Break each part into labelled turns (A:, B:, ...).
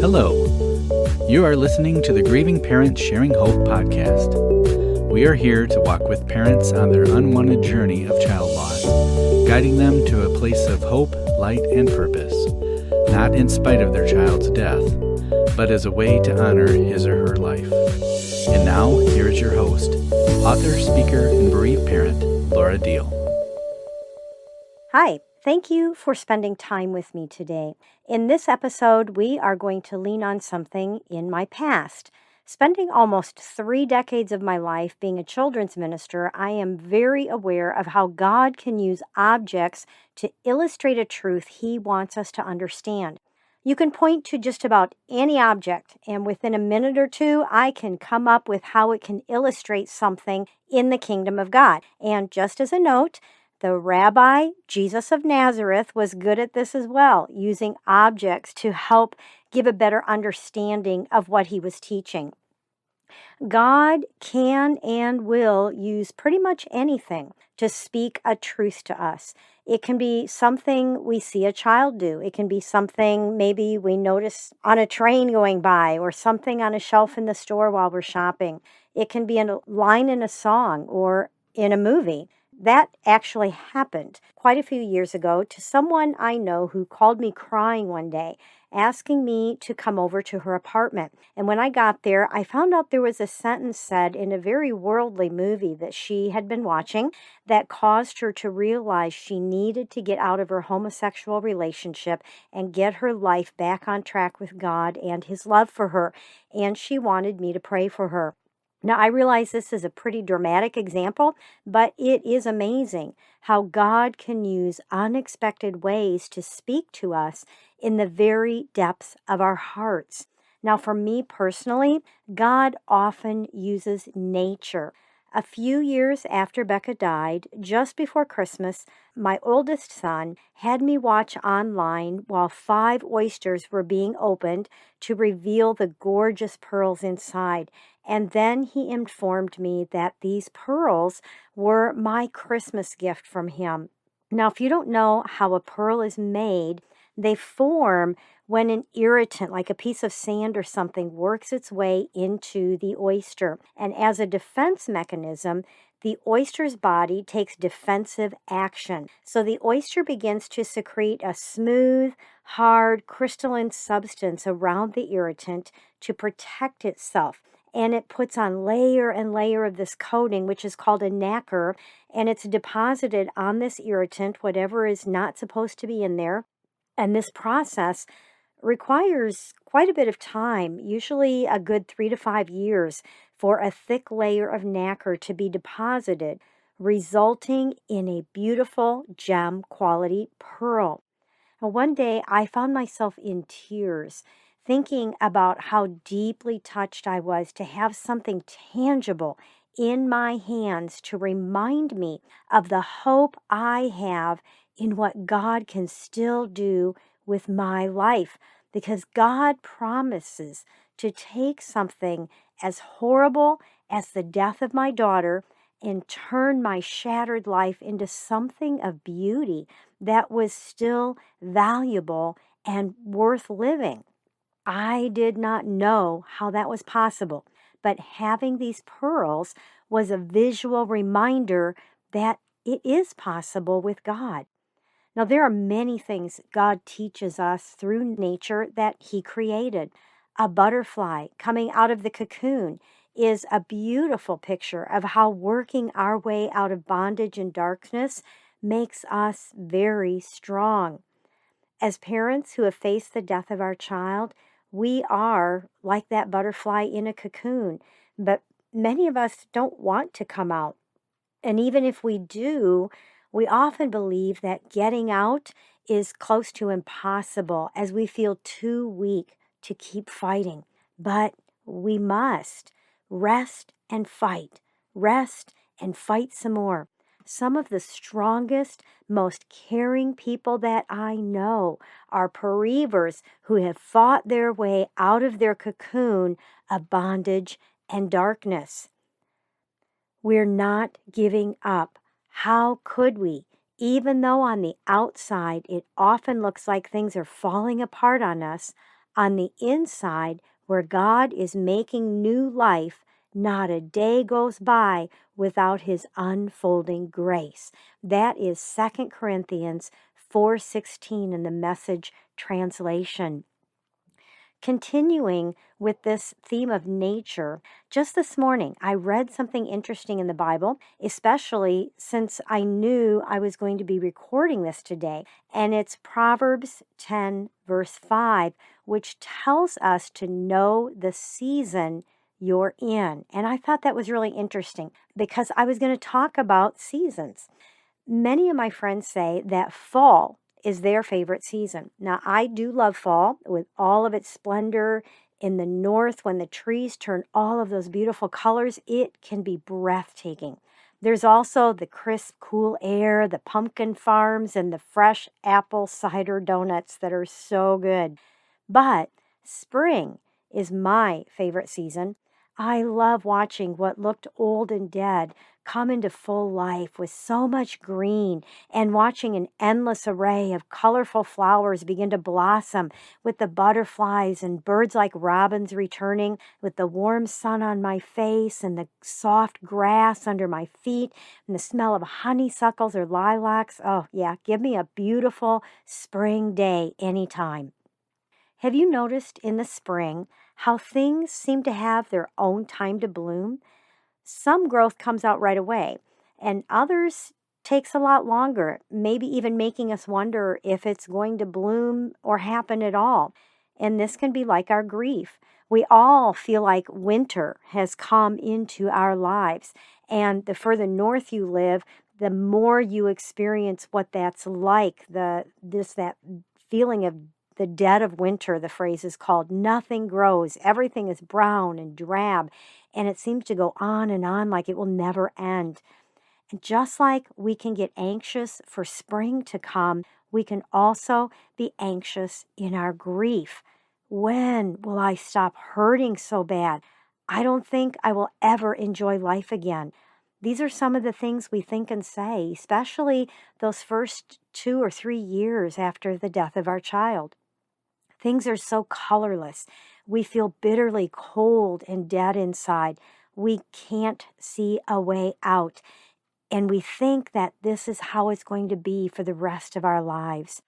A: Hello. You are listening to the Grieving Parents Sharing Hope podcast. We are here to walk with parents on their unwanted journey of child loss, guiding them to a place of hope, light, and purpose, not in spite of their child's death, but as a way to honor his or her life. And now, here is your host, author, speaker, and bereaved parent, Laura Diehl.
B: Hi, thank you for spending time with me today. In this episode, we are going to lean on something in my past. Spending almost 3 decades of my life being a children's minister, I am very aware of how God can use objects to illustrate a truth He wants us to understand. You can point to just about any object, and within a minute or two, I can come up with how it can illustrate something in the kingdom of God. And just as a note, the Rabbi, Jesus of Nazareth, was good at this as well, using objects to help give a better understanding of what he was teaching. God can and will use pretty much anything to speak a truth to us. It can be something we see a child do. It can be something maybe we notice on a train going by or something on a shelf in the store while we're shopping. It can be a line in a song or in a movie. That actually happened quite a few years ago to someone I know who called me crying one day, asking me to come over to her apartment. And when I got there, I found out there was a sentence said in a very worldly movie that she had been watching that caused her to realize she needed to get out of her homosexual relationship and get her life back on track with God and His love for her. And she wanted me to pray for her. Now, I realize this is a pretty dramatic example, but it is amazing how God can use unexpected ways to speak to us in the very depths of our hearts. Now, for me personally, God often uses nature. A few years after Becca died, just before Christmas, my oldest son had me watch online while 5 oysters were being opened to reveal the gorgeous pearls inside. And then he informed me that these pearls were my Christmas gift from him. Now, if you don't know how a pearl is made, they form when an irritant, like a piece of sand or something, works its way into the oyster. And as a defense mechanism, the oyster's body takes defensive action. So the oyster begins to secrete a smooth, hard, crystalline substance around the irritant to protect itself. And it puts on layer and layer of this coating, which is called a nacre, and it's deposited on this irritant, whatever is not supposed to be in there. And this process requires quite a bit of time, usually a good 3 to 5 years, for a thick layer of nacre to be deposited, resulting in a beautiful gem quality pearl. Now, one day I found myself in tears, thinking about how deeply touched I was to have something tangible in my hands to remind me of the hope I have in what God can still do with my life. Because God promises to take something as horrible as the death of my daughter and turn my shattered life into something of beauty that was still valuable and worth living. I did not know how that was possible, but having these pearls was a visual reminder that it is possible with God. Now, there are many things God teaches us through nature that He created. A butterfly coming out of the cocoon is a beautiful picture of how working our way out of bondage and darkness makes us very strong. As parents who have faced the death of our child, we are like that butterfly in a cocoon, but many of us don't want to come out. And even if we do, we often believe that getting out is close to impossible as we feel too weak to keep fighting. But we must rest and fight, rest and fight some more. Some of the strongest, most caring people that I know are bereavers who have fought their way out of their cocoon of bondage and darkness. We're not giving up. How could we? Even though on the outside it often looks like things are falling apart on us, On the inside, where God is making new life, not a day goes by without his unfolding grace. That is 2 Corinthians 4:16 in the Message translation. Continuing with this theme of nature, just this morning I read something interesting in the Bible, especially since I knew I was going to be recording this today. And it's Proverbs 10, verse 5, which tells us to know the season you're in. And I thought that was really interesting because I was going to talk about seasons. Many of my friends say that fall is their favorite season. Now, I do love fall with all of its splendor in the north when the trees turn all of those beautiful colors. It can be breathtaking. There's also the crisp, cool air, the pumpkin farms, and the fresh apple cider donuts that are so good. But spring is my favorite season. I love watching what looked old and dead come into full life with so much green and watching an endless array of colorful flowers begin to blossom with the butterflies and birds like robins returning with the warm sun on my face and the soft grass under my feet and the smell of honeysuckles or lilacs. Oh, yeah, give me a beautiful spring day anytime. Have you noticed in the spring how things seem to have their own time to bloom? Some growth comes out right away, and others takes a lot longer, maybe even making us wonder if it's going to bloom or happen at all. And this can be like our grief. We all feel like winter has come into our lives, and the further north you live, the more you experience what that's like, that feeling of the dead of winter. The phrase is called nothing grows. Everything is brown and drab, and it seems to go on like it will never end. And just like we can get anxious for spring to come, we can also be anxious in our grief. When will I stop hurting so bad? I don't think I will ever enjoy life again. These are some of the things we think and say, especially those first 2 or 3 years after the death of our child. Things are so colorless. We feel bitterly cold and dead inside. We can't see a way out. And we think that this is how it's going to be for the rest of our lives.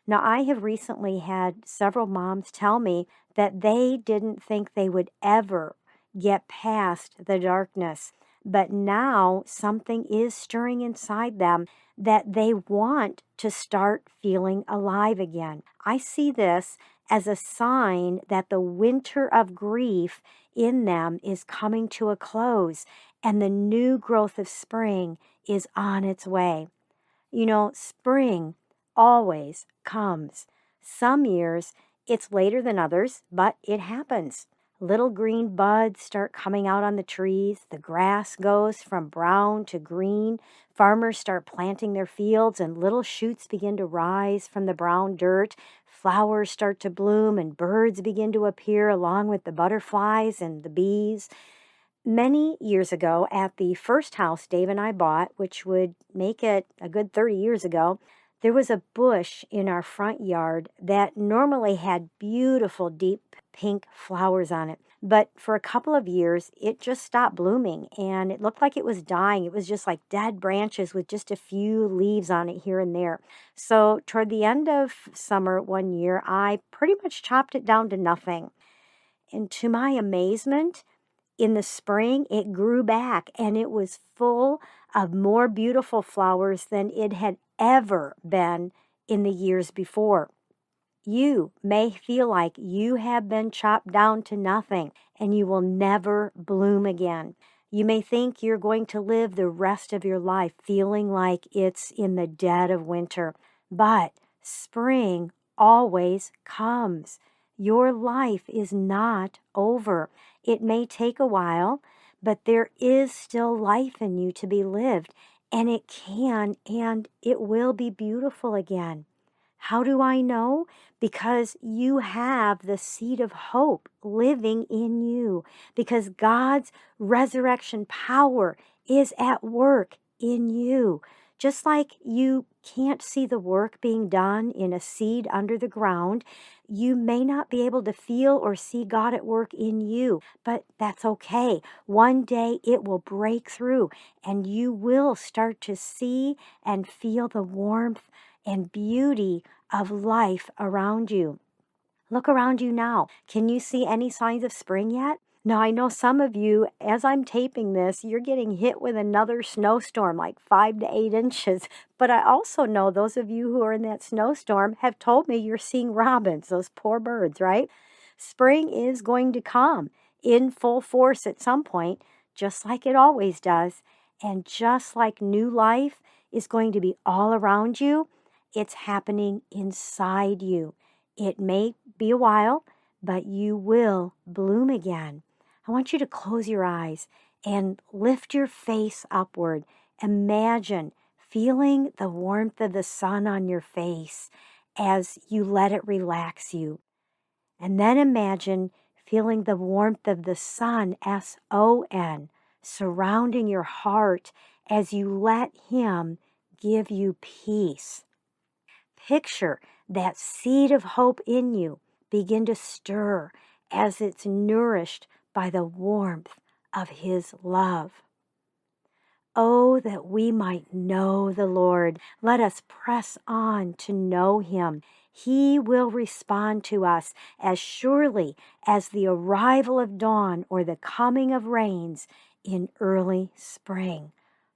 B: Now, I have recently had several moms tell me that they didn't think they would ever get past the darkness. But now something is stirring inside them that they want to start feeling alive again. I see this as a sign that the winter of grief in them is coming to a close and the new growth of spring is on its way. You know, spring always comes. Some years it's later than others, but it happens. Little green buds start coming out on the trees. The grass goes from brown to green. Farmers start planting their fields, and little shoots begin to rise from the brown dirt. Flowers start to bloom, and birds begin to appear along with the butterflies and the bees. Many years ago, at the first house Dave and I bought, which would make it a good 30 years ago, there was a bush in our front yard that normally had beautiful deep pink flowers on it. But for a couple of years, it just stopped blooming and it looked like it was dying. It was just like dead branches with just a few leaves on it here and there. So toward the end of summer one year, I pretty much chopped it down to nothing. And to my amazement, in the spring, it grew back and it was full of more beautiful flowers than it had ever been in the years before. You may feel like you have been chopped down to nothing and you will never bloom again. You may think you're going to live the rest of your life feeling like it's in the dead of winter, but spring always comes. Your life is not over. It may take a while, but there is still life in you to be lived, and it can and it will be beautiful again. How do I know? Because you have the seed of hope living in you, because God's resurrection power is at work in you Just like you can't see the work being done in a seed under the ground, you may not be able to feel or see God at work in you, but that's okay. One day it will break through and you will start to see and feel the warmth and beauty of life around you. Look around you now. Can you see any signs of spring yet? Now, I know some of you, as I'm taping this, you're getting hit with another snowstorm, like 5 to 8 inches. But I also know those of you who are in that snowstorm have told me you're seeing robins, those poor birds, right? Spring is going to come in full force at some point, just like it always does. And just like new life is going to be all around you, it's happening inside you. It may be a while, but you will bloom again. I want you to close your eyes and lift your face upward. Imagine feeling the warmth of the sun on your face as you let it relax you. And then imagine feeling the warmth of the sun, S-O-N, surrounding your heart as you let Him give you peace. Picture that seed of hope in you begin to stir as it's nourished by the warmth of His love. Oh, that we might know the Lord. Let us press on to know Him. He will respond to us as surely as the arrival of dawn or the coming of rains in early spring.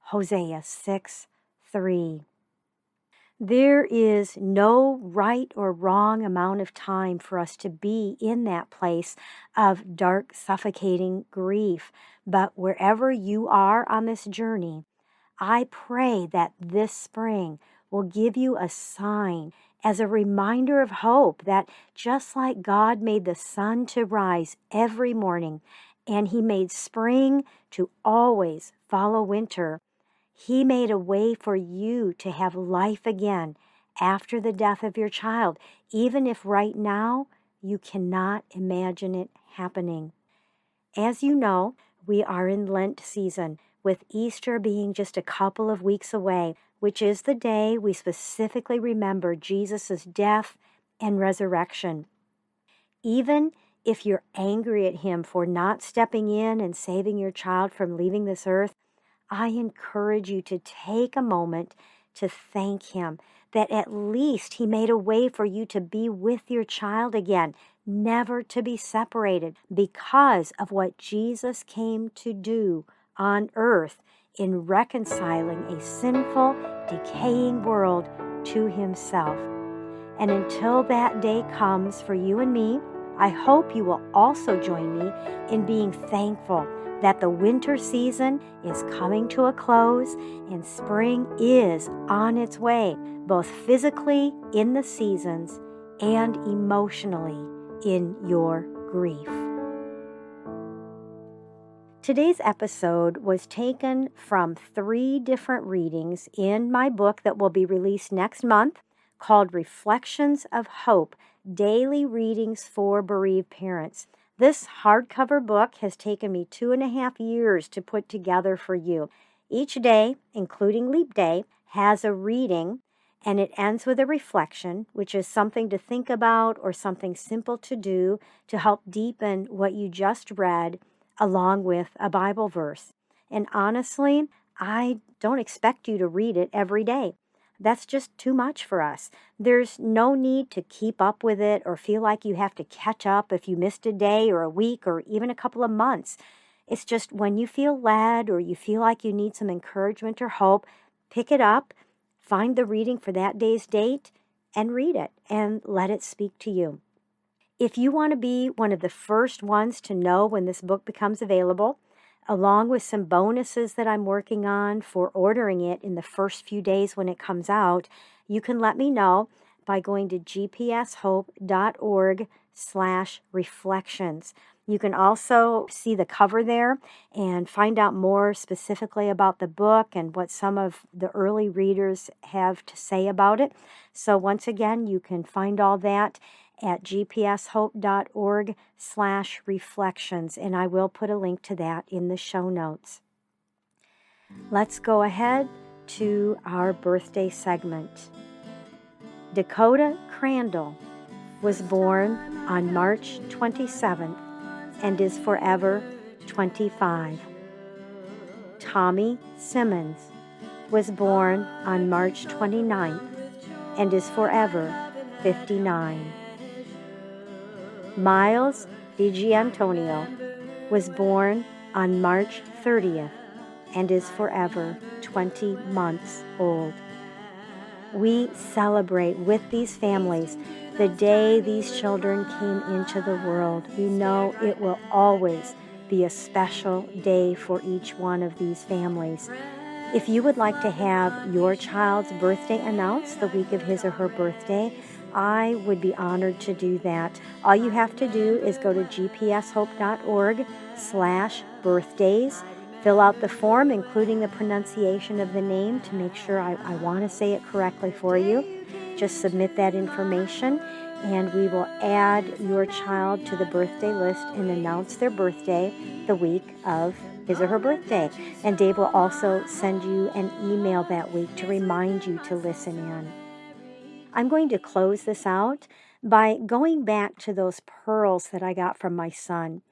B: Hosea 6:3. There is no right or wrong amount of time for us to be in that place of dark, suffocating grief. But wherever you are on this journey, I pray that this spring will give you a sign as a reminder of hope that just like God made the sun to rise every morning and He made spring to always follow winter, He made a way for you to have life again after the death of your child, even if right now you cannot imagine it happening. As you know, we are in Lent season, with Easter being just a couple of weeks away, which is the day we specifically remember Jesus' death and resurrection. Even if you're angry at Him for not stepping in and saving your child from leaving this earth, I encourage you to take a moment to thank Him that at least He made a way for you to be with your child again, never to be separated because of what Jesus came to do on earth in reconciling a sinful, decaying world to Himself. And until that day comes for you and me, I hope you will also join me in being thankful that the winter season is coming to a close and spring is on its way, both physically in the seasons and emotionally in your grief. Today's episode was taken from 3 different readings in my book that will be released next month called Reflections of Hope, Daily Readings for Bereaved Parents. This hardcover book has taken me 2.5 years to put together for you. Each day, including Leap Day, has a reading, and it ends with a reflection, which is something to think about or something simple to do to help deepen what you just read, along with a Bible verse. And honestly, I don't expect you to read it every day. That's just too much for us. There's no need to keep up with it or feel like you have to catch up if you missed a day or a week or even a couple of months. It's just when you feel led or you feel like you need some encouragement or hope, pick it up, find the reading for that day's date, and read it and let it speak to you. If you want to be one of the first ones to know when this book becomes available, along with some bonuses that I'm working on for ordering it in the first few days when it comes out, you can let me know by going to gpshope.org/reflections. You can also see the cover there and find out more specifically about the book and what some of the early readers have to say about it. So once again, you can find all that at gpshope.org/reflections, and I will put a link to that in the show notes. Let's go ahead, to our birthday segment. Dakota Crandall was born on March 27th and is forever 25. Tommy Simmons was born on March 29th and is forever 59. Miles DiGiantonio was born on March 30th and is forever 20 months old. We celebrate with these families the day these children came into the world. We know it will always be a special day for each one of these families. If you would like to have your child's birthday announced the week of his or her birthday, I would be honored to do that. All you have to do is go to gpshope.org/birthdays, fill out the form, including the pronunciation of the name to make sure I want to say it correctly for you. Just submit that information, and we will add your child to the birthday list and announce their birthday the week of his or her birthday. And Dave will also send you an email that week to remind you to listen in. I'm going to close this out by going back to those pearls that I got from my son.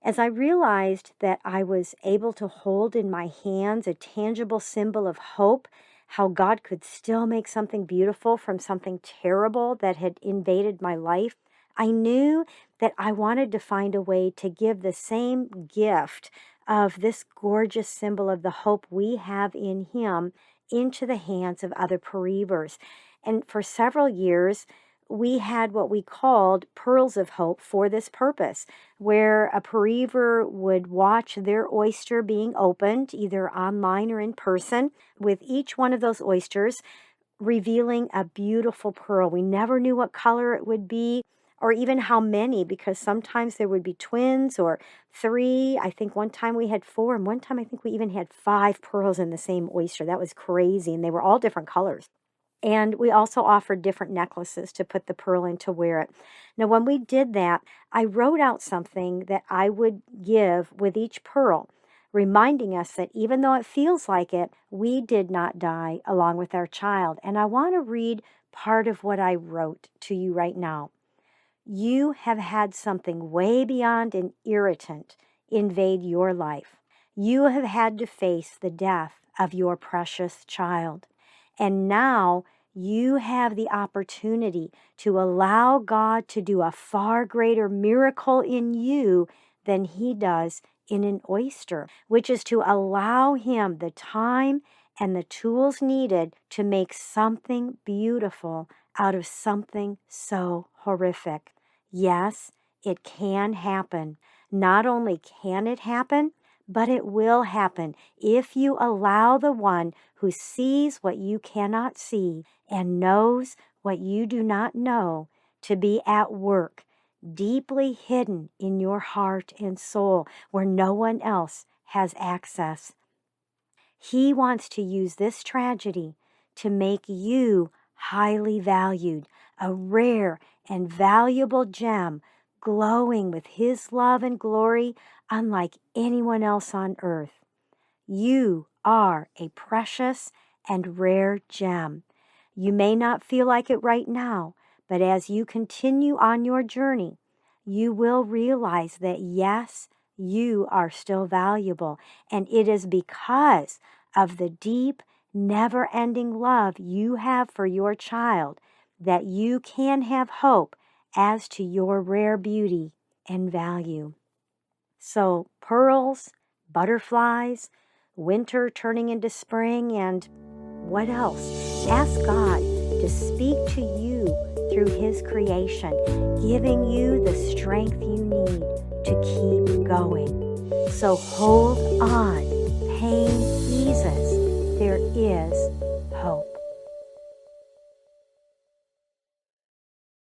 B: As I realized that I was able to hold in my hands a tangible symbol of hope, how God could still make something beautiful from something terrible that had invaded my life, I knew that I wanted to find a way to give the same gift of this gorgeous symbol of the hope we have in Him into the hands of other bereavers. And for several years, we had what we called Pearls of Hope for this purpose, where a bereaver would watch their oyster being opened, either online or in person, with each one of those oysters revealing a beautiful pearl. We never knew what color it would be or even how many, because sometimes there would be twins or 3. I think one time we had 4, and one time I think we even had 5 pearls in the same oyster. That was crazy, and they were all different colors. And we also offered different necklaces to put the pearl in to wear it. Now, when we did that, I wrote out something that I would give with each pearl, reminding us that even though it feels like it, we did not die along with our child. And I want to read part of what I wrote to you right now. You have had something way beyond an irritant invade your life. You have had to face the death of your precious child. And now you have the opportunity to allow God to do a far greater miracle in you than He does in an oyster, which is to allow Him the time and the tools needed to make something beautiful out of something so horrific. Yes, it can happen. Not only can it happen, but it will happen if you allow the one who sees what you cannot see and knows what you do not know to be at work, deeply hidden in your heart and soul where no one else has access. He wants to use this tragedy to make you highly valued, a rare and valuable gem, glowing with His love and glory unlike anyone else on earth. You are a precious and rare gem. You may not feel like it right now, but as you continue on your journey, you will realize that yes, you are still valuable, and it is because of the deep, never-ending love you have for your child that you can have hope as to your rare beauty and value. So pearls, butterflies, winter turning into spring, and what else? Ask God to speak to you through His creation, giving you the strength you need to keep going. So hold on. Pain eases. There is hope.